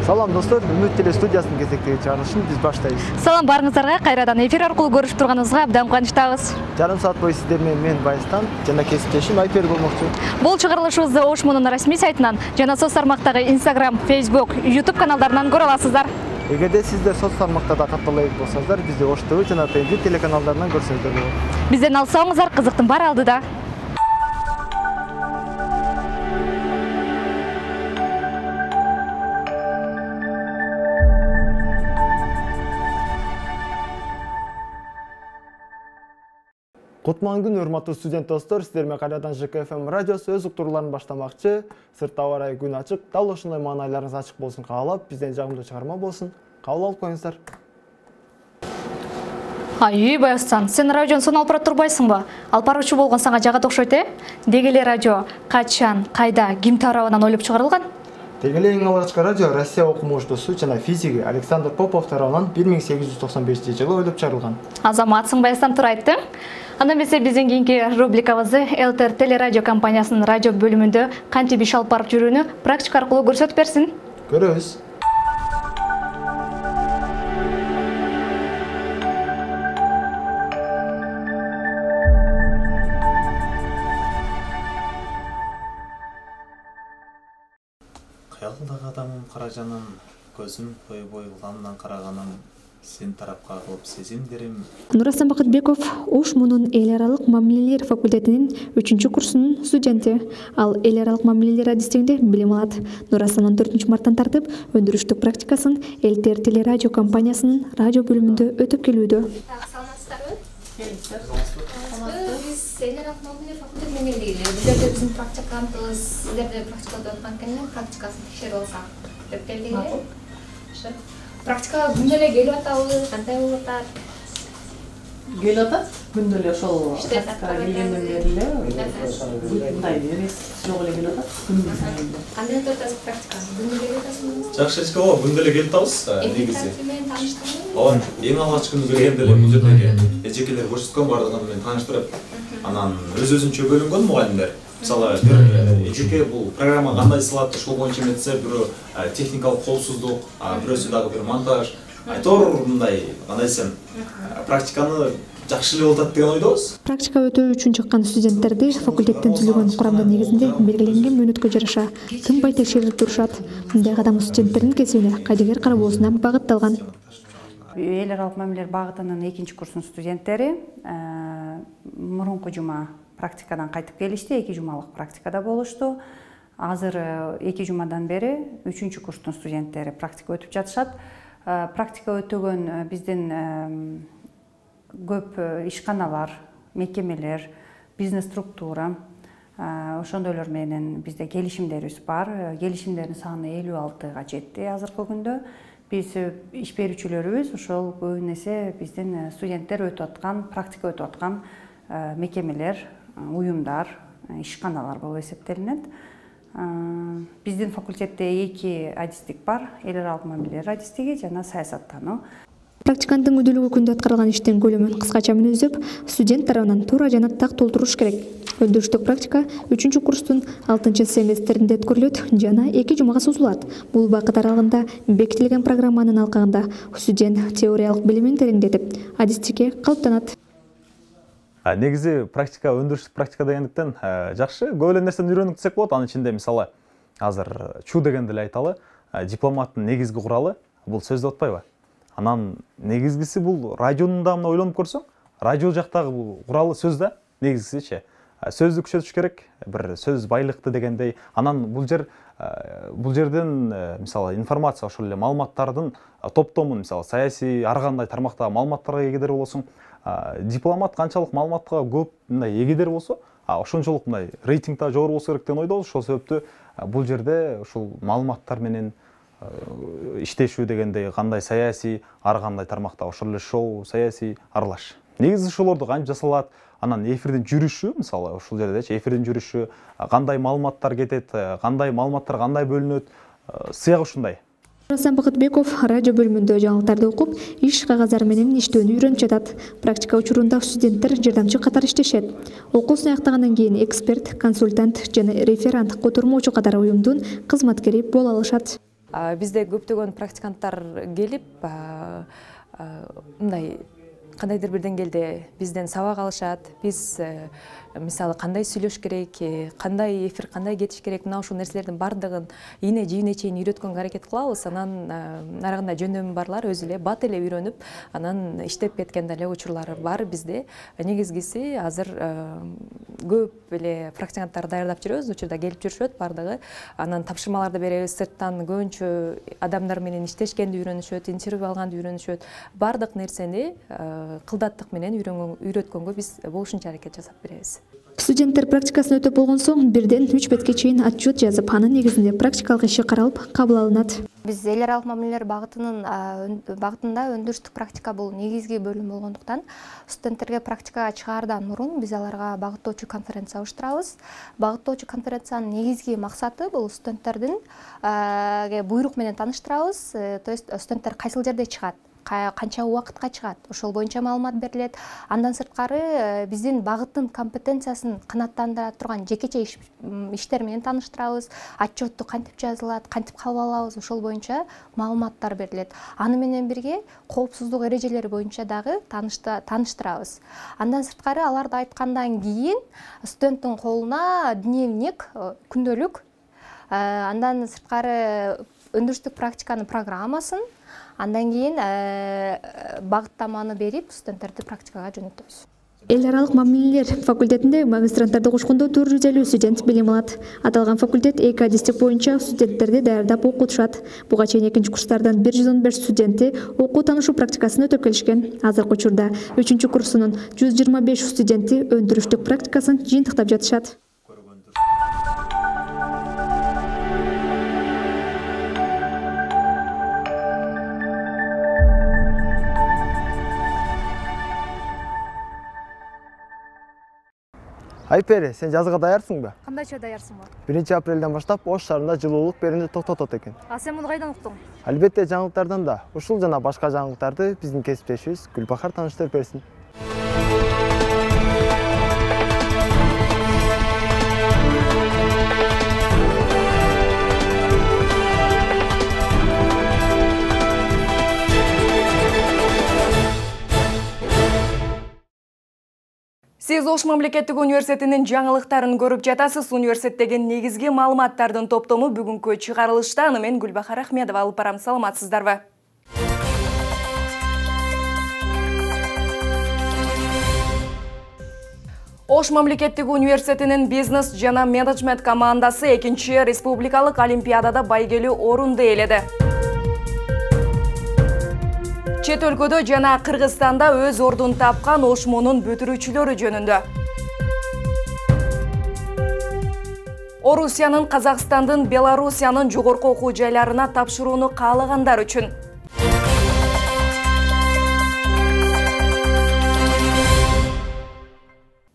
Салам достор, Үмүт теле студиясынын кезектеги чыгарылышын биз баштайбыз. Салам барыңыздарга, кайрадан эфир аркылуу көрүшүп турганыбызга абдан кубанычтабыз. Жарым саат бою сиздер менен мен Байстан жана кесиптешим Айпер болмокчу. Бул чыгарылышыбызды Ош Мунун расмий сайтынан жана соц тармактагы Instagram, Facebook, YouTube каналдарынан көрө аласыздар. Эгерде сиздер соц тармактарда каттала элек болсоңуздар, бизди Ош ТВ жана ТНТ телеканалдарынан көрсөңүздөр болот. Бизден алсаңыздар, кызыктын баары алдыда. Кутман күн, урматтуу студент достор, сиздер менен кайрадан ЖКФМ радиосу өз уктурууларын баштамакчы. Сыртта аба ырайы күн ачык, дал ошондой маанайларыңыз ачык болсун каалап, бизден жагымдуу чыгарма болсун. Кабыл алып коюңуздар. Байстан, сен радиону сон алып бара турбайсыңбы? Алып баруучу болгон сага жагат окшойт, Деги эле радио качан, кайда, ким тарабынан ойлоп чыгарылган? Деги эле эң алгачкы радио Россия окумуштуусу жана физиги Александр Попов тарабынан 1895-жылы ойлоп чыгарылган. Азаматсың Байстан, тура айттың. Анда эмесе биздин кийинки рубрикабызды ЛТР телерадио компаниясынын радио бөлүмүндө кантип иш алып барып жүрүүнү практика аркылуу көрсөтүп берсин. Көрөбүз. Кыялдагы адамым кара жаным, көзүм койбой уламдан караганым, сен тарапка кылып сезимдерим. Нурасан Бакытбеков Ош Мунун эл аралык мамилелер факультетинин 3-курсунун студенти. Ал эл аралык мамилелер адистигинде билим алат. Нурасан 14 марттан тартып өндүрүштүк практикасын ЛТР телерадио компаниясынын радио бөлүмүндө өтүп келүүдө. Саламатсыздарбы? Биз эл аралык мамилелер факультетинен келдик. Бул биздин практикантыбыз, сиздерде практика өтүп аткан экен, практикасын текшерип алсак деп келдик эле. Практика күндө эле келип атабы, кандай болуп атат? Келип атат. Күндө эле ошол практикага келгенден бери эле мындай эмес жок эле келип атат. Күндү сайын. Кандай өтүп атасыз практика? Күндө келип атасызбы? Жакшы эч кого күндө эле келип атабыз, негизи. Мен тааныштым. Ооба, эң алгач күнү келгенде эле бул жердеги эжекелер көрсөткөн бардыгын мен тааныштырып, анан өз-өзүнчө бөлүнгөн мугалимдер. Мисалы, бир эжеке бул программа кандай сылат, ошол боюнча эметсе, бирөө техникалык коопсуздук, бирөөсү дагы бир монтаж. Айтор мындай, кандай десем, практиканы жакшы эле болуп атат деген ойдобуз. Практика өтүү үчүн чыккан студенттерди факультеттен түзүлгөн курамда негизинде белгиленген мөөнөткө жараша тынбай текшерип турушат. Мындай кадам студенттердин кесибине кайдыгер карабоосуна багытталган. Эл аралык мамилелер багытынын 2-курсунун студенттери мурунку жума практикадан кайтып келишти, 2 жумалык практикада болушту. Азыр 2 жумадан бери 3-курстун студенттери практика өтүп жатышат. Практика өтөгөн биздин көп ишканалар, мекемелер, бизнес структура, ошондойлор менен бизде келишимдерибиз бар. Келишимдердин саны 56-га жетти азыркы күндө. Биз иш берүүчүлөрүбүз ошол көбүн эсе биздин студенттер өтүп аткан, практика өтүп аткан мекемелер, уюмдар, ишканалар болуп эсептелинет. Биздин факультетте 2 адистик бар, эл аралык мамилелер адистиги жана саясаттануу. Практиканттын өдүлүгү күндө аткарылган иштин көлөмүн кыскача мүнөздөп, студент тарабынан туура жана так толтуруш керек. Өндүрүштүк практика 3-курстун 6-семестринде өткөрүлөт жана 2 жумага созулат. Бул убакыт аралыгында бекитилген программанын алкагында студент теориялык билимин тереңдетип, адистикке калыптанат. Негизи практика, өндүрүштүк практика дегендиктен жакшы, көп эле нерсени үйрөнүп десек болот. Анын ичинде мисалы, азыр чу дегенди эле айталы, дипломаттын негизги куралы бул сөз деп атпайбы? Анан негизгиси бул радионун да мына ойлонуп көрсөң, радио жактагы бул куралы сөз да негизгисичи. Сөздү күчөтүш керек, бир сөз байлыкты дегендей. Анан бул жерден мисалы информация, ошол эле маалыматтардын топтомун, мисалы саясий ар кандай тармактагы маалыматтарга эгедер болосуң. Дипломат канчалык маалыматка көп мындай эгедер болсо, ошончолук мындай рейтингда жогору болсо керек деген ойдобуз. Ошол себептүү бул жерде ушул маалыматтар менен иштешүү дегендей, кандай саясий ар кандай тармакта ошол эле шоу, саясий аралаш. Негизи ошолорду кантип жасалат, анан эфирдин жүрүшү, мисалы ушул жердечи эфирдин жүрүшү, кандай маалыматтар кетет, кандай маалыматтар кандай бөлүнөт, сыягы ушундай. Нурасан Бакытбеков радио бөлүмүндө жаңылыктарды окуп, иш кагаздары менен иштөөнү үйрөнүп жатат. Практика учурунда студенттер жардамчы катары иштешет. Окуусун аяктагандан кийин эксперт, консультант жана реферант, котурмоочу катары уюмдун кызматкери боло алышат. Бизде көптөгөн практиканттар келип, мындай кандайдыр бир деңгээлде бизден сабак алышат. Биз мисалы кандай сүйлөш керек, кандай эфир, кандай кетиш керек, мына ушул нерселердин бардыгын ийне жийине чейин үйрөткөнгө аракет кылабыз. Анан нарыгында жөндөмү барлар өзү эле бат эле үйрөнүп, анан иштеп кеткен деле учурлары бар бизде. Негизгиси азыр көп эле практиканттар даярдап жүрөбүз, учурда келип жүрүшөт бардыгы. Анан тапшырмаларды беребиз, сырттан көбүнчө адамдар менен иштешкенди үйрөнүшөт, интервью алганды үйрөнүшөт. Бардык нерсени кылдаттык менен үйрөткөнгө биз болушунча аракет жасап беребиз. Студенттер практикасын өтөп болгон соң бирден 3 бетке чейин отчет жазып, анын негизинде практикалык иши каралып, кабыл алынат. Биз эл аралык мамилелер багытында өндүрүштүк практика бул негизги бөлүм болгондуктан, студенттерге практикага чыгаардан мурун биз аларга багыттоочу конференция уюштурабыз. Багыттоочу конференциянын негизги максаты бул студенттердин буйрук менен тааныштырабыз. То есть студенттер кайсыл жерде чыгат, канча убакытка чыгат, ошол боюнча маалымат берилет. Андан сырткары биздин багыттын компетенциясын канааттандыра турган жекече иштер менен тааныштырабыз. Отчетту кантип жазылат, кантип кабыл алабыз, ошол боюнча маалыматтар берилет. Аны менен бирге коопсуздук эрежелери боюнча дагы тааныштырабыз. Андан сырткары аларды айткандан кийин студенттин колуна дневник, күндөлүк, андан сырткары өндүрүштүк практиканын программасын, андан кийин багыттаманы берип, студенттерди практикага жөнөтөбүз. Эл аралык мамилелер факультетинде магистранттарды кошкондо 450 студент билим алат. Аталган факультет 2 адистик боюнча студенттерди даярдап окутушат. Буга чейин экинчи курстардан 115 студенти окуу таанышуу практикасын өтөп келишкен. Азыркы учурда 3 курсунун 125 студенти өндүрүштүк практикасын жыйынтыктап жатышат. Айпери, сен жазга даярсыңбы? Кандайча даярсыңбы? 1 апрелден баштап Ош шаарында жылуулук берүүнү токтотот экен. Сен муну кайдан уктуң? Албетте жаңылыктардан да. Ушул жана башка жаңылыктарды биздин кесиптешибиз Гүлбахар тааныштырып берсин. Сиз Ош мамлекеттик университетинин жаңылыктарын көрүп жатасыз. Университеттеги негизги маалыматтардын топтому бүгүнкү чыгарылышта аны мен Гүлбахар Ахмедова алып барам. Саламатсыздарбы? Ош мамлекеттик университетинин бизнес жана менеджмент командасы 2-чи республикалык олимпиадада байгелүү орунду ээледи. Чет өлкөдө жана Кыргызстанда өз ордун тапкан Ошмонун бүтүрүүчүлөрү жөнүндө. Орусиянын Казакстандын Белоруссиянын жогорку окуу жайларына тапшырууну каалагандар үчүн.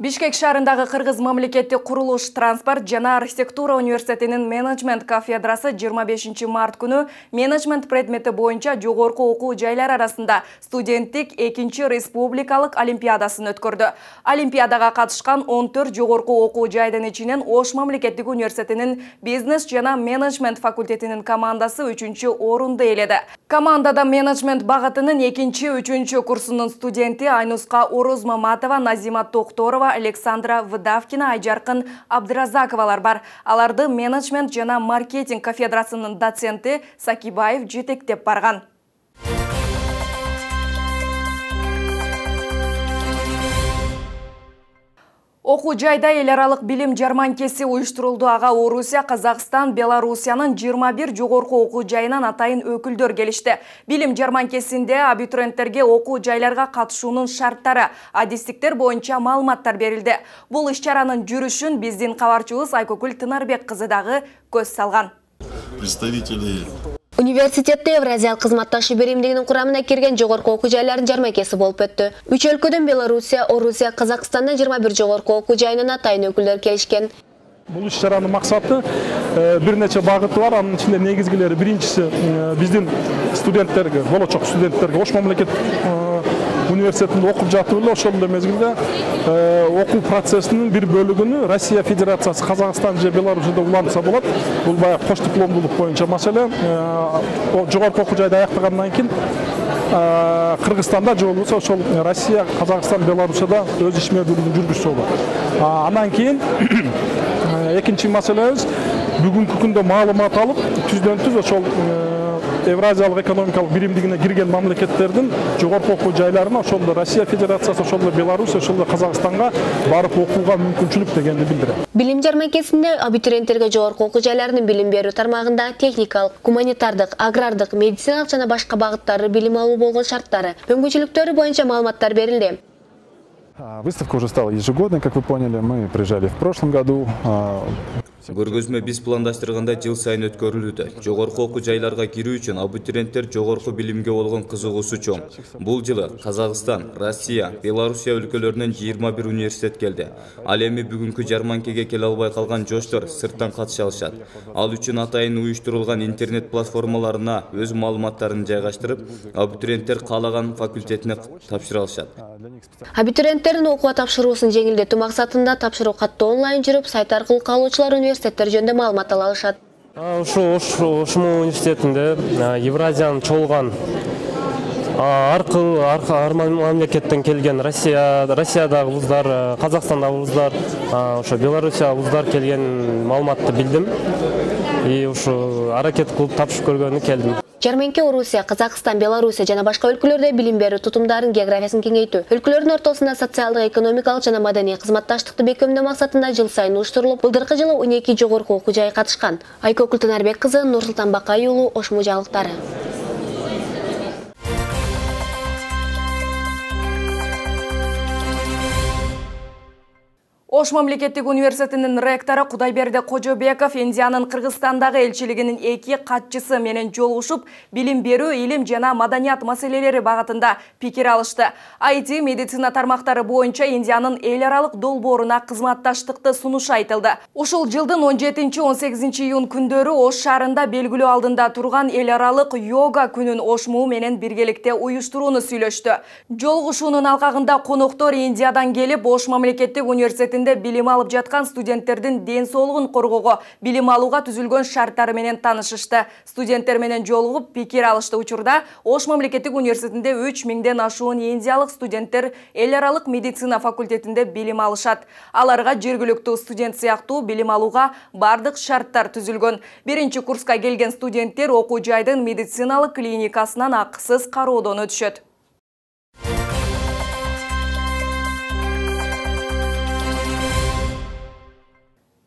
Бишкек шаарындагы Кыргыз мамлекеттик курулуш, транспорт жана архитектура университетинин менеджмент кафедрасы 25 март күнү менеджмент предмети боюнча жогорку окуу жайлар арасында студенттик 2-чи республикалык олимпиадасын өткөрдү. Олимпиадага катышкан 14 жогорку окуу жайдын ичинен Ош мамлекеттик университетинин бизнес жана менеджмент факультетинин командасы 3-чү орунду ээледи. Командада менеджмент багытынын 2-чи, 3-чү курсунун студенти Айнуска Орозмаматова, Назима Токторова, Александра Выдавкина, Айжаркын Абдыразаковалар бар. Аларды менеджмент жана маркетинг кафедрасынын доценти Сакибаев жетектеп барган. Окуу жайда эл аралык билим жарманкеси уюштурулду. Ага Орусия, Казакстан, Белоруссиянын 21 жогорку окуу жайынан атайын өкүлдөр келишти. Билим жарманкесинде абитуриенттерге окуу жайларга катышуунун шарттары, адистиктер боюнча маалыматтар берилди. Бул иш-чаранын жүрүшүн биздин кабарчыбыз Айкөкүл Тынарбек кызы дагы көз салган. Представители Университетте Евразиялык кызматташы биримдигинин курамына кирген жогорку окуу жайлардын жармакеси болуп өттү. 3 өлкөдөн Белоруссия, Орусия, Казакстандан 21 жогорку окуу жайынан атайын өкүлдөр келишкен. Бул иш-чаранын максаты бир нече багыты бар. Анын ичинде негизгилери биринчиси биздин студенттерге, болочок студенттерге Ош мамлекеттик университетинде окуп жатып эле ошол эле мезгилде окуу процессинин бир бөлүгүнү Россия Федерациясы Казакстан же Беларусьда улантса болот. Бул баягы кош дипломдуулук боюнча маселе. Жогорку окуу жайды аяктагандан кийин Кыргызстанда же болбосо ошол Россия, Казакстан, Беларусьда өз ишмердүүлүгүн жүргүзсө болот. Андан кийин экинчи маселебиз бүгүнкү күндө маалымат алып, түздөн-түз ошол Евразиялык экономикалык биримдигине кирген мамлекеттердин жогорку окуу жайларына ошол Россия Федерациясы, ошол Беларусь, ошол Казакстанга барып окууга мүмкүнчүлүк дегенди билдирет. Билим жармакесинде абитуриенттерге жогорку окуу жайларынын билим берүү тармагында техникалык, гуманитардык, агрардык, медициналык жана башка багыттары билим алуу болгон шарттары, мүмкүнчүлүктөрү боюнча маалыматтар берилди. Выставка уже стала ежегодной, как вы поняли. Мы приезжали в прошлом году. Көргөзмө биз пландаштырганда жыл сайын өткөрүлүүдө. Жогорку окуу жайларга кирүү үчүн абитуриенттер жогорку билимге болгон кызыгуусу чоң. Бул жылы Казакстан, Россия, Белоруссия өлкөлөрүнөн 21 университет келди. Ал эми бүгүнкү жарманкеге келе албай калган жоштор сырттан катыша алышат. Ал үчүн атайын уюштурулган интернет платформаларына өз маалыматтарын жайгаштырып, абитуриенттер каалаган факультетине тапшыра алышат. Абитуриенттердин окууга тапшыруусун жеңилдетүү максатында тапшыруу катты онлайн жүрүп, сайт аркылуу каалоочулар университеттер жөнүндө маалымат ала алышат. Ошму университетинде Евразиянын чогулган ар мамлекеттен келген Россиядагы вуздар, Казакстандагы вуздар, ошо Белоруссия вуздар келген маалыматты билдим. И ушу аракет кылып тапшырып көргөнү келдим. Жарманке Орусия, Казакстан, Белоруссия жана башка өлкөлөрдө билим берүү тутумдарын географиясын кеңейтүү, өлкөлөрдүн ортосунда социалдык, экономикалык жана маданий кызматташтыкты бекемдөө максатында жыл сайын уюштурулуп, былтыркы жылы 12 жогорку окуу жайы катышкан. Айкө Култанарбек кызы, Нурсултан Бакай уулу, Ошму жаңылыктары. Ош мамлекеттик университетинин ректору Кудайберди Кожобеков Индиянын Кыргызстандагы элчилигинин 2 катчысы менен жолугушуп, билим берүү, илим жана маданият маселелери багытында пикир алышты. IT медицина тармактары боюнча Индиянын эл аралык долбооруна кызматташтыкты сунушу айтылды. Ушул жылдын 17-18 июнь күндөрү Ош шаарында белгилүү алдында турган эл аралык йога күнүн Ошму менен биргеликте уюштурууну сүйлөштү. Жолугушуунун алкагында коноктор Индиядан келип, Ош мамлекеттик университетинде билим алып жаткан студенттердин ден соолугун коргоого, билим алууга түзүлгөн шарттары менен таанышышты. Студенттер менен жолугуп пикир алышты. Учурда Ош мамлекеттик университетинде 3000ден ашуун индиялык студенттер эл аралык медицина факультетинде билим алышат. Аларга жергиликтүү студент сыяктуу билим алууга бардык шарттар түзүлгөн. Биринчи курска келген студенттер окуу жайдын медициналык клиникасынан акысыз кароодон өтүшөт.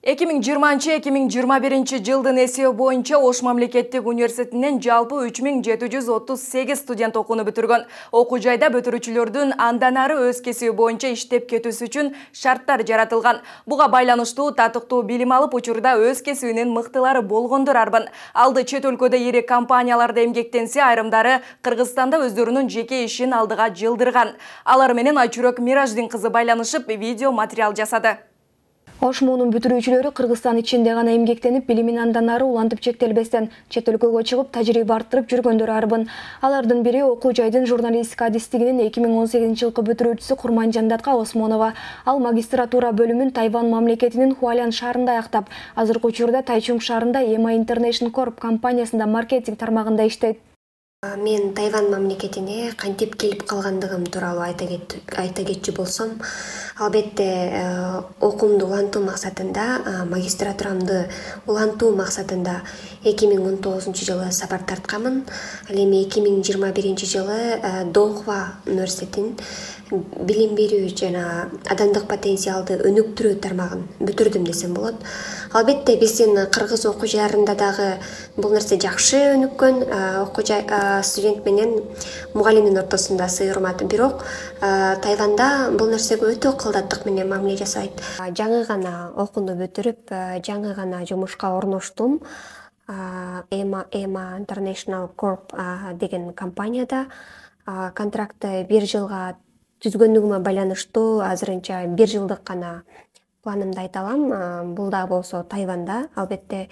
2020-2021 жылдын эсеби боюнча Ош мамлекеттик университетинен жалпы 3738 студент окууну бүтүргөн. Окуу жайда бүтүрүүчүлөрдүн андан ары өз кесиби боюнча иштеп кетүүсү үчүн шарттар жаратылган. Буга байланыштуу татыктуу билим алып, учурда өз кесибинин мыктылары болгондор арбын. Алды чет өлкөдө ири компанияларда эмгектенсе, айрымдары Кыргызстанда өздөрүнүн жеке ишин алдыга жылдырган. Алар менен Айчурөк Мираждин кызы байланышып, видео материал жасады. Ошмунун бүтүрүүчүлөрү Кыргызстан ичинде гана эмгектенип, билимин андан ары улантып чектелбестен чет өлкөгө чыгып, тажрыйба арттырып жүргөндөр арбын. Алардын бири окуу жайдын журналистика адистигинин 2018 жылкы бүтүрүүчүсү Курманжандатка Осмонова. Ал магистратура бөлүмүн Тайвань мамлекетинин Хуалян шаарында аяктап, азыркы учурда Тайчунг шаарында EMA International Corp компаниясында маркетинг тармагында иштейт. Мен Тайвань мамлекетине кантип келип калгандыгым тууралуу айта кетчү болсом, албетте окуумду улантуу максатында, магистратурамды улантуу максатында 2019 жылы сапар тартканмын. Ал эми 2021 жылы Дохва университетин билим берүү жана адамдык потенциалды өнүктүрүү тармагын бүтүрдүм десем болот. Албетте биздин кыргыз окуу жайларында дагы бул нерсе жакшы өнүккөн, окуу жай студент менен мугалимдин ортосунда сый урмат. Бирок Тайванда бул нерсеге өтө кылдаттык менен мамиле жасайт. Жаңы гана окууну бүтүрүп, жаңы гана жумушка орноштум. EMA International Corp деген компанияда контрактты 1 жылга түзгөндүгүмө байланыштуу азырынча 1 жылдык гана планымды айта алам. Бул да болсо Тайванда. Албетте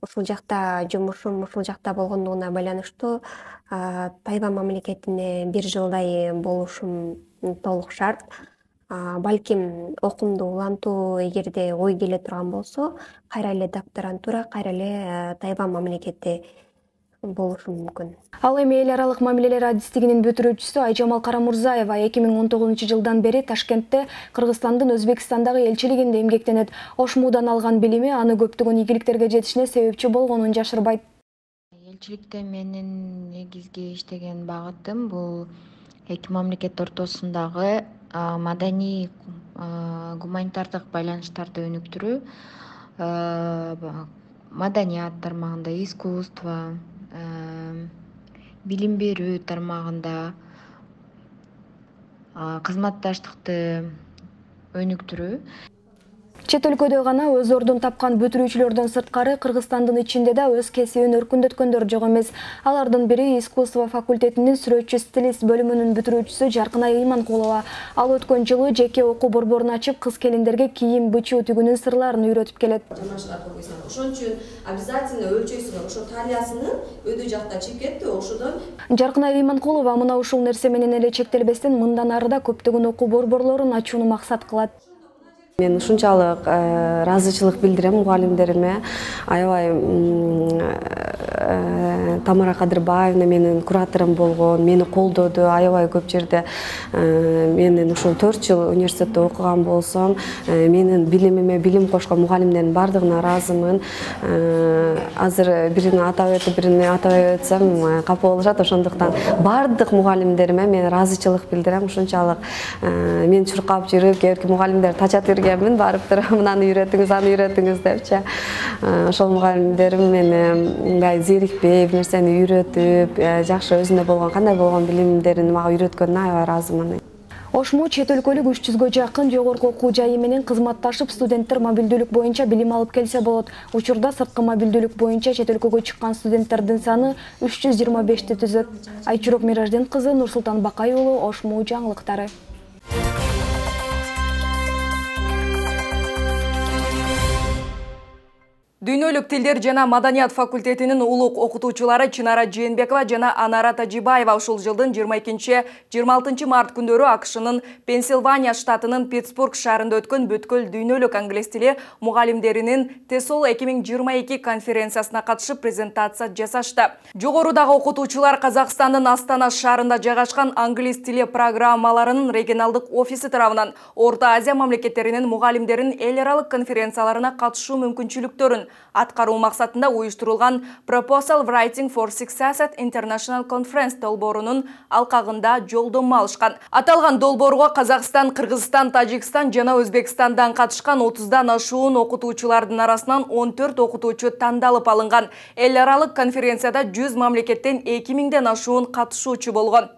ушул жакта жумушум ушул жакта болгондугуна байланыштуу Тайвань мамлекетине 1 жылдай болушум толук шарт. Балким окуумду улантуу эгерде ой келе турган болсо, кайра эле докторантура, кайра эле Тайвань мамлекети болушу мүмкүн. Ал эми эл аралык мамилелер адистигинин бүтүрүүчүсү Айжамал Карамурзаева 2019 жылдан бери Ташкентте Кыргызстандын Өзбекстандагы элчилигинде эмгектенет. Ошмудан алган билими аны көптөгөн ийгиликтерге жетишине себепчи болгонун жашырбайт. Элчиликте менин негизги иштеген багытым бул эки мамлекет ортосундагы маданий гуманитардык байланыштарды өнүктүрүү, маданият тармагында, искусство, билим берүү тармагында кызматташтыкты өнүктүрүү. Чет өлкөдө гана өз ордун тапкан бүтүрүүчүлөрдөн сырткары Кыргызстандын ичинде да өз кесибин өркүндөткөндөр жок эмес. Алардын бири искусство факультетинин сүрөтчү стилист бөлүмүнүн бүтүрүүчүсү Жаркынай Ыйманкулова. Ал өткөн жылы жеке окуу борборун ачып, кыз келиндерге кийим бычуу тигүүнүн сырларын үйрөтүп келет. Ошон үчүн обязательно өлчөйсүңөр, ошо талиясыны өйдө жакта чип кетти, ошодон. Жаркынай Ыйманкулова мына ушул нерсе менен эле чектелбестен мындан ары да көптөгөн окуу борборлорун ачууну максат кылат. Мен ушунчалык ыраазычылык билдирем мугалимдериме. Аябай Тамара Кадырбаевна менин кураторум болгон, мени колдоду аябай көп жерде. Менин ушул 4 жыл университетте окуган болсом, менин билимиме билим кошкон мугалимдердин бардыгына ыраазымын. Азыр бирини атап өтүп, бирини атабай өтсөм капа болушат. Ошондуктан бардык мугалимдериме мен ыраазычылык билдирем. Ушунчалык мен чуркап жүрүп, кээ мугалимдер тачат мен барып туруп, мынаны үйрөтүңүз, аны үйрөтүңүз депчи. Ошол мугалимдерим мени мындай зерикпей, бир нерсени үйрөтүп, жакшы өзүндө болгон кандай болгон билимдерин мага үйрөткөнүнө аябай ыраазымын. Ошму чет өлкөлүк 300гө жакын жогорку окуу жайы менен кызматташып, студенттер мобилдүүлүк боюнча билим алып келсе болот. Учурда сырткы мобилдүүлүк боюнча чет өлкөгө чыккан студенттердин саны 325ти түзөт. Айчурок Мираждин кызы Нурсултан Бакай уулу, Ошму жаңылыктары. Дүйнөлүк тилдер жана маданият факультетинин улук окутуучулары Чынара Жээнбекова жана Анара Тажибаева ушул жылдын 22-26 март күндөрү АКШнын Пенсильвания штатынын Питтсбург шаарында өткөн бүткүл дүйнөлүк англис тили мугалимдеринин TESOL 2022 конференциясына катышып презентация жасашты. Жогорудагы окутуучулар Казакстандын Астана шаарында жайгашкан англис тили программаларынын регионалдык офиси тарабынан Орто Азия мамлекеттеринин мугалимдерин эл аралык конференцияларына катышуу мүмкүнчүлүктөрүн аткаруу максатында уюштурулган Proposal Writing for Success at International Conference долбоорунун алкагында жолдомо алышкан. Аталган долбоорго Казакстан, Кыргызстан, Тажикстан жана Өзбекстандан катышкан 30дан ашуун окутуучулардын арасынан 14 окутуучу тандалып алынган. Эл аралык конференцияда 100 мамлекеттен 2000ден ашуун катышуучу болгон.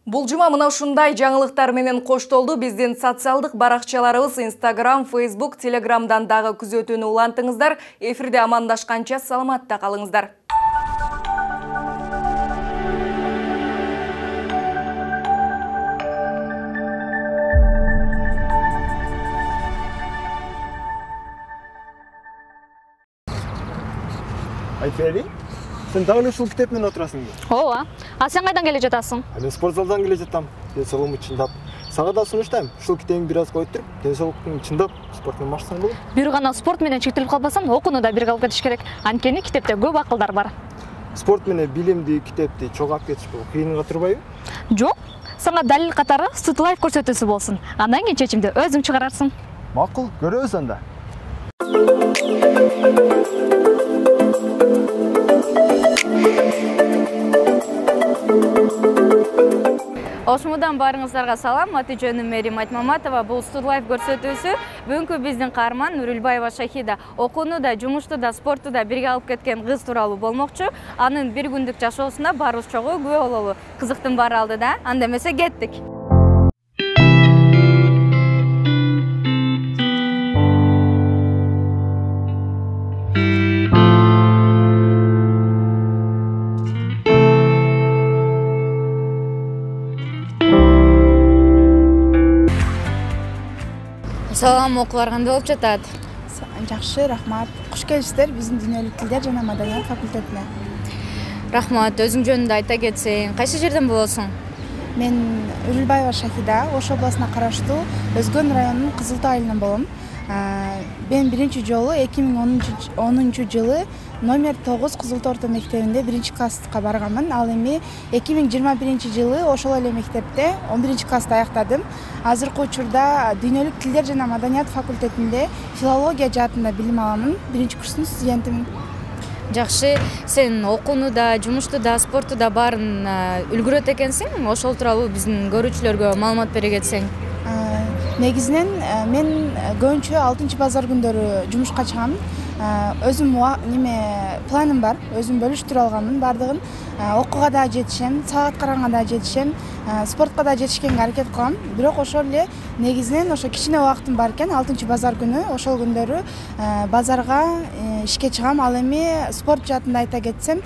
Бул жума мына ушундай жаңылыктар менен коштолду. Биздин социалдык баракчаларыбыз Instagram, Facebook, Telegramдан дагы күзөтүүнү улантыңыздар. Эфирде амандашканча саламатта калыңыздар. Айтбери, сен дагы ушул китеп менен отурасыңбы? Ооба. А сен кайдан келе жатасың? Мен спортзалдан келе жатам. Денсаулыгымды чындап. Сага да сунуштайм. Ушул китебиңди бир аз коюп туруп, денсаулыктын чындап спорт менен баштасаң болот. Бир гана спорт менен чектелип калбасаң, окууну да бирге алып кетиш керек. Анткени китепте көп акылдар бар. Спорт менен билимди, китепти чогуу алып кетиш бул кыйынга турбайбы? Жок. Сага далил катары Сутлайф көрсөтүүсү болсун. Андан кийин чечимди өзүң чыгарарсың. Макул, көрөбүз анда. Ошмудан барыңыздарга салам. Аты жөнүм Мерим Айтмаматова. Бул Сутлайф көрсөтүүсү. Бүгүнкү биздин каарман Нурулбаева Шахида окууну да, жумушту да, спорту да бирге алып кеткен кыз тууралуу болмокчу. Анын бир күндүк жашоосуна барыбыз чогуу күбө бололу. Кызыктын баары алды да. Анда эмесе кеттик. Салам, окуулар кандай болуп жатат? Жакшы, рахмат. Куш келипсиздер биздин дүйнөлүк тилдер жана маданият факультетине. Рахмат. Өзүң жөнүндө айта кетсең, кайсы жерден болосуң? Мен Үрүлбаева Шахида, Ош областына караштуу Өзгөн районунун Кызыл Тоо айылынан болом. Мен биринчи жолу 2010 жылы номер 9 Кызыл Тоо орто мектебинде 1-класска барганмын. Ал эми 2021 жылы ошол эле мектепте 11-класста аяктадым. Азыркы учурда дүйнөлүк тилдер жана маданият факультетинде филология жаатында билим аламын. 1-курстун студентимин. Жакшы, сен окууну да, жумушту да, спортту да баарын үлгүрөт экенсиң. Ошол тууралуу биздин көрүүчүлөргө маалымат бере кетсең. Негизинен мен көбүнчө 6-базар күндөрү жумушка чыгам. Өзүм планым бар, өзүм бөлүштүрүп алганмын бардыгын. Окууга да жетишем, саат караганга да жетишем, спортко да жетишкенге аракет кылам. Бирок ошол эле негизинен ошо кичине убактым бар экен, 6-базар күнү, ошол күндөрү базарга ишке чыгам. Ал эми спорт жаатында айта кетсем,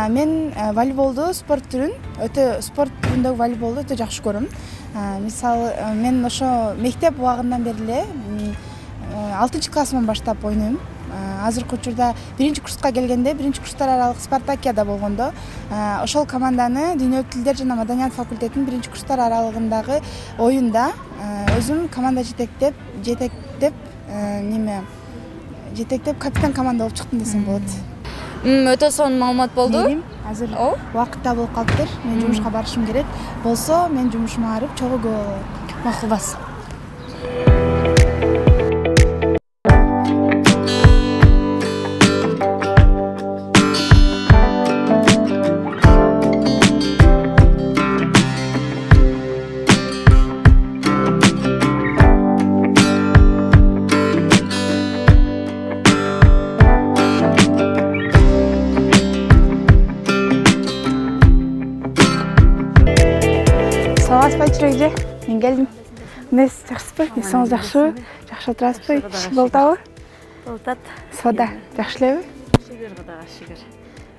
мен волейболду спорт түрүндөгү волейболду өтө жакшы көрөм. Мисалы, мен ошо мектеп убагынан бери эле 6-классыман баштап ойнойм. Азыркы учурда 1-курска келгенде, 1-курстар аралык Спартакиада болгондо, ошол команданы дүйнөлүк тилдер жана маданият факультетинин 1-курстар аралыгындагы оюнда өзүм команда жетектеп капитан команда болуп чыктым десем болот. Өтө сонун маалымат болду. Азыр убакыт да болуп калыптыр. Мен жумушка барышым керек. Болсо, мен жумушума барып чогуу болот. Макулбас. Саламатсызбы, мен келдим. Эмнесиз, жакшысызбы? Эсиңиз жакшыбы? Жакшы отурасызбы? Иш болтабы? Болтат. Сода, жакшы элеби? Шүгүр Кудайга шүгүр.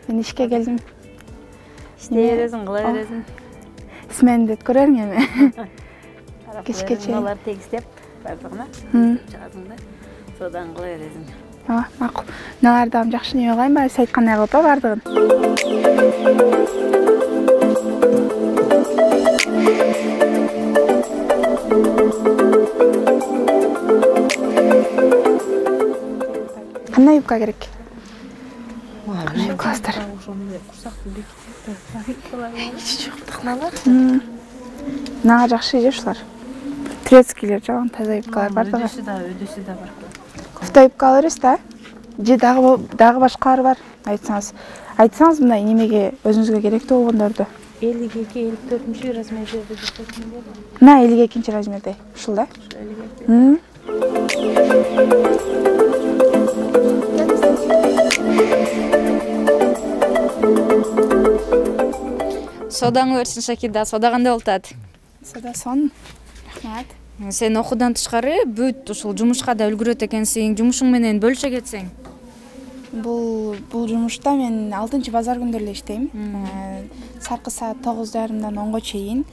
Мен ишке келдим. Иштей бересиң, кыла бересиң. Сменди өткөрөм эми. Кечке чейин. Алар тегистеп бардыгына. Чыгасың да. Содан кыла бересиң. Макул. Налар дагы жакшы неме кылайын ба? Сиз айткандай кылып бардыгын. Кандай юбка керек? Кандай юбкалар? Нага жакшы же ушулар. Турецкийлер жаман таза юбкалар бар да. Өдөсү да бар. Кофта юбка алабыз да? Же дагы башкалар бар? Айтсаңыз мындай немеге өзүңүзгө керектүү болгондорду. 52-54 размерде жететин болду. Мына 52 размерде. Ушул да? Содаңы берсин Шакида, сода кандай болуп атат? Сода сонун. Рахмат. Сен окуудан тышкары бүт ушул жумушка да үлгүрөт экенсиң, жумушуң менен бөлүшө кетсең. Бул жумушта мен 6-базар күндөрү эле иштейм. Саркы саат 9:30-дан 10-го чейин.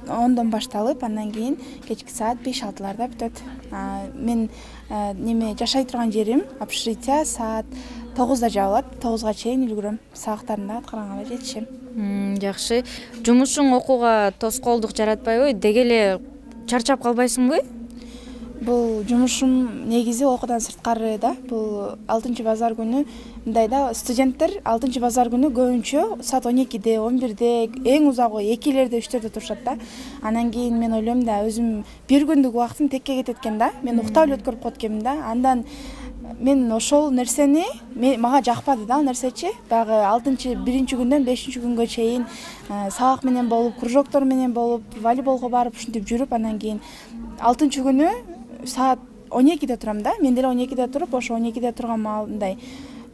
10-дон башталып, андан кийин кечки саат 5-6-ларда бүтөт. Мен жашай турган жерим, общежитие саат 9-да жабылат, 9-га чейин үлгүрөм. Саактарында аткарганга жетишем. Жакшы. Жумушуң окууга тоскоолдук жаратпайбы? Деги эле чарчап калбайсыңбы? Бул жумушум негизи окуудан сырткары да. Бул 6-базар күнү мындай да, студенттер 6-базар күнү көбүнчө саат 12-де, 11-де, эң узагы 2-лерде, 3-төрдө турушат да. Анан кийин мен ойлойм да, өзүм бир күндүк убактым текке кетет экен да. Мен уктап эле өткөрүп коет экенмин да. Андан мен ошол нерсени мага жакпады да, ал нерсечи. Баягы 1-күндөн 5-күнгө чейин сабак менен болуп, кружоктор менен болуп, волейболго барып, ушинтип жүрүп, анан кийин 6-күнү саат 12-де турам да. Мен деле 12-де туруп, ошо 12-де турган маалымдай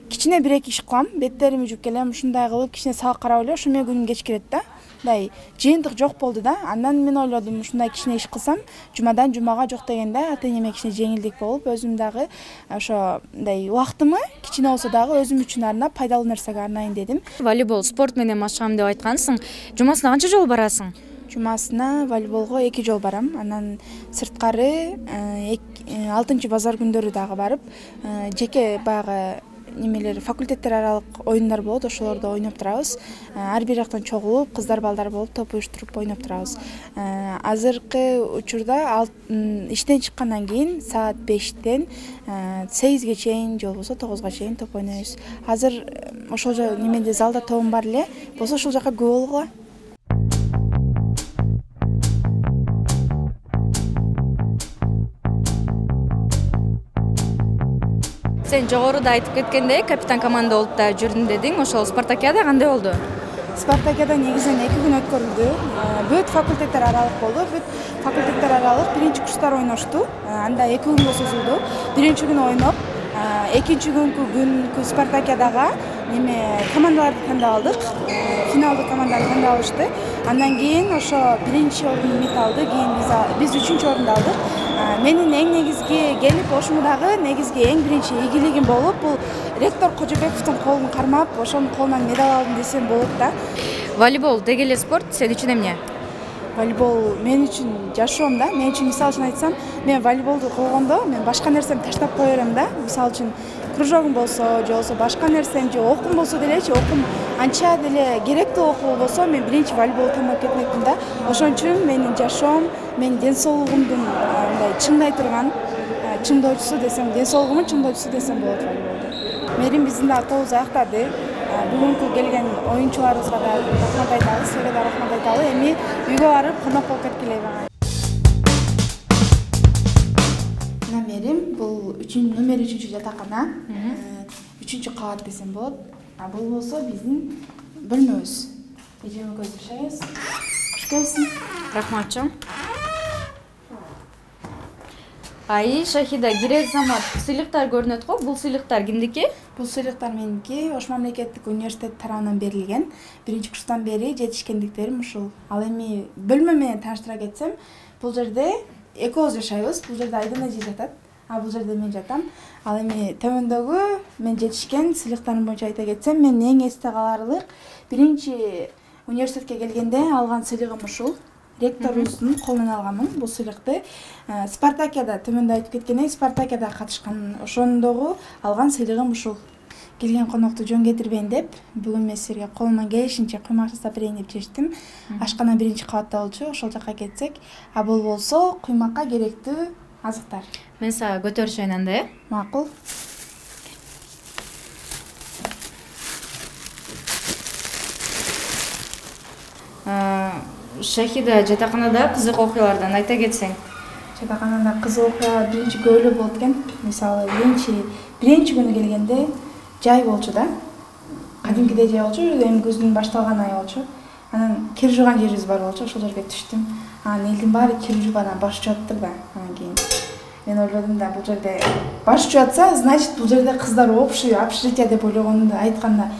кичине 1-2 иш кылам, беттеримди жууп келем, ушундай кылып кичине сабак карап эле ошо менен күнүм кечкирет да. Мындай жыйынтык жок болду да. Андан мен ойлодум, ушундай кичине иш кылсам, жумадан жумага жок дегенде ата-энеме кичине жеңилдик болуп, өзүм дагы ошо мындай убактымы кичине болсо дагы өзүм үчүн арнап, пайдалуу нерсеге арнайын дедим. Волейбол спорт менен машыгам деп айткансың. Жумасына канча жолу барасың? жумасына волейболго 2 жол барам. Анан сырткары 6 базар күндөрү дагы барып, жеке баягы немелер факультеттер аралык оюндар болот, ошолордо ойноп турабыз. Ар бир жактан чогулуп, кыздар балдар болуп топ уюштуруп ойноп турабыз. Азыркы учурда иштен чыккандан кийин саат 5-тен 8-ге чейин же болбосо 9-га чейин топ ойнойбуз. Азыр ошол немеде залда тобум бар эле, болсо ошол жака көп болгула. Сен жогоруда айтып кеткендей, капитан команда болуп да жүрдүм дедиң. Ошол Спартакиада кандай болду? Спартакиада негизинен 2 күн өткөрүлдү. Бүт факультеттер аралык болду. Бүт факультеттер аралык биринчи курстар ойношту. Анда 2 күнгө созулду. Биринчи күнү ойноп, экинчи күнкү Спартакиадага командаларды тандап алдык. Финалдык команданы тандап алышты. Андан кийин ошо биринчи орунду Мит алды, кийин биз 3-чү орунду алдык. Менин эң негизги келип ошумдагы негизги эң биринчи ийгилигим болуп, бул ректор Кожобековдун колун кармап, ошонун колунан медаль алдым десем болот да. Волейбол деги эле спорт, сен үчүн эмне? Волейбол мен үчүн жашоом да. Мен үчүн мисалы үчүн айтсам, мен волейболду койгондо мен башка нерсени таштап кое берем да. Мисалы үчүн кружогум болсо, же болбосо башка нерсем, же окуум болсо делечи, окуум анча деле керектүү окуу болсо, мен биринчи волейболду тандап кетмекмин да. Ошон үчүн менин жашоом, менин ден соолугумдун мындай чыңдай турган чыңдоочусу десем, ден соолугумдун чыңдоочусу десем болот волейболду. Мээрим биздин да тобубуз аяктады. Бүгүнкү келген оюнчуларыбызга да рахмат айтабыз, силерге да рахмат айталы. Эми үйгө барып конок болуп кеткиле бага. Мээрим бул номер 3-чү жатакана, 3-чү кабат десем болот. Бул болсо биздин бөлмөбүз. Эжеме көзү жашайбыз. Куш келсин. Рахматчы. Шахида, кире замат сыйлыктар көрүнөт го. Бул сыйлыктар кимдики? Бул сыйлыктар меники Ош мамлекеттик университет тарабынан берилген. Биринчи курстан бери жетишкендиктерим ушул. Ал эми бөлмө менен тааныштыра кетсем, бул жерде экөөбүз жашайбыз. Бул жерде Айдын эже жатат. Бул жерде мен жатам. Ал эми төмөндөгү мен жетишкен сыйлыктарым боюнча айта кетсем, мен эң эсте каларлык биринчи университетке келгенде алган сыйлыгым ушул. Ректорубуздун колунан алганмын бул сыйлыкты. Спартакиада төмөндө айтып кеткендей, Спартакиада катышкан ошондогу алган сыйлыгым ушул. Келген конокту жөн кетирбейин деп, бүгүн мен силерге колумдан келишинче куймак жасап берейин деп чечтим. Ашкана биринчи кабатта болчу, ошол жака кетсек, бул болсо куймакка керектүү азыктар. Мен сага көтөрүшөйүн анда, э? Макул. Шахида, жатаканада кызык окуялардан айта кетсең. Жатаканада кызык окуялар биринчи көп эле болот экен. Мисалы, биринчи күнү келгенде жай болчу да. Кадимкидей жай болчу, эми күздүн башталган айы болчу. Анан кир жууган жерибиз бар болчу, ошол жерге түштүм. Анан элдин баары кир жууп анан баш жууптыр да. Анан кийин мен ойлодум да, бул жерде баш жуатса, значит бул жерде кыздар общежитие деп ойлогонду айтканда,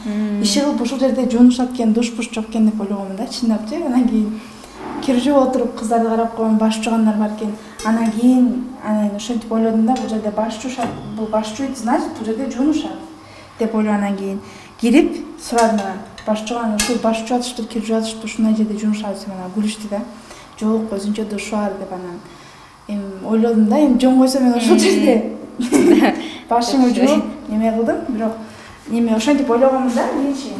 иши кылып ушул жерде жуунушат экен, душ-пуш жок экен деп ойлогонмун да, чындапчы. Анан кийин кир жууп отуруп кыздарды карап койгом, баш жуугандар бар экен. Анан кийин ошентип ойлодум да, бул жерде баш жуушат, бул баш жууйт, значит бул жерде жуунушат деп ойлоп анан кийин кирип сурадым анан. Баш жууган, ушул баш жуатыштыр, кир жуатыштыр, ушундай жерде жуунушат деп анан күлүштү да. Жок, өзүнчө душ бар деп анан ойлодум да, эми жөн койсо мен ошол жерде башымды жууп неме кылдым, бирок ошентип ойлогонмун да биринчи.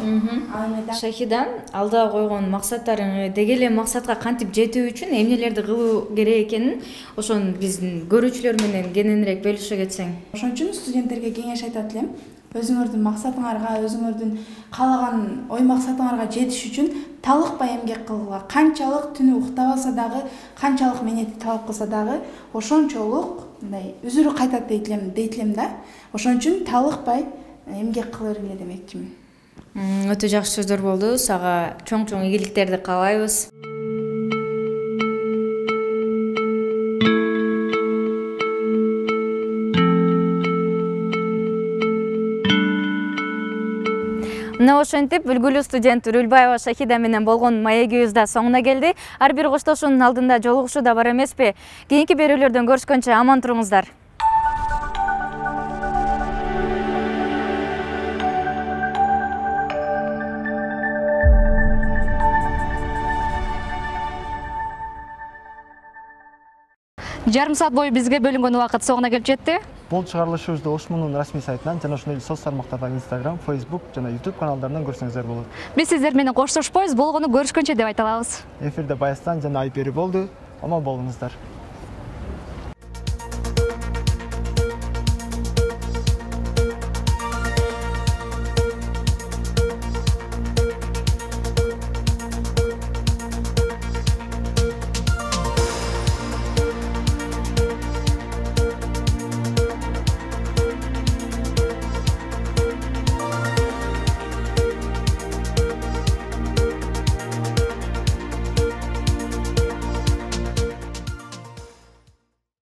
Шахидан, алдыга койгон максаттарың деги эле максатка кантип жетүү үчүн эмнелерди кылуу керек экенин ошону биздин көрүүчүлөр менен кененирээк бөлүшө кетсең. Ошон үчүн студенттерге кеңеш айтат элем. Өзүңөрдүн максатыңарга, өзүңөрдүн каалаган ой максатыңарга жетиш үчүн талыкпай эмгек кылгыла. Канчалык түнү уктабаса дагы, канчалык мээнети талап кылса дагы, ошончолук мындай үзүрү кайтат дейт элем да. Ошон үчүн талыкпай эмгек кыла бергиле демекчимин. Өтө жакшы сөздөр болду. Сага чоң-чоң ийгиликтерди каалайбыз. Мына ошентип үлгүлүү студент Үрүлбаева Шахида менен болгон маегибиз да соңуна келди. Ар бир коштошуунун алдында жолугушуу да бар эмеспи? Кийинки берүүлөрдөн көрүшкөнчө аман туруңуздар. жарым саат бою бизге бөлүнгөн убакыт соңуна келип жетти. Бул чыгарылышыбызды Ошмунун расмий сайтынан жана ошондой соц тармактардан Instagram, Facebook жана YouTube каналдарынан көрсөңүздөр болот. Биз сиздер менен коштошпойбуз, болгону көрүшкөнчө деп айта алабыз. Эфирде Баястан жана Айпери болду. Аман болуңуздар.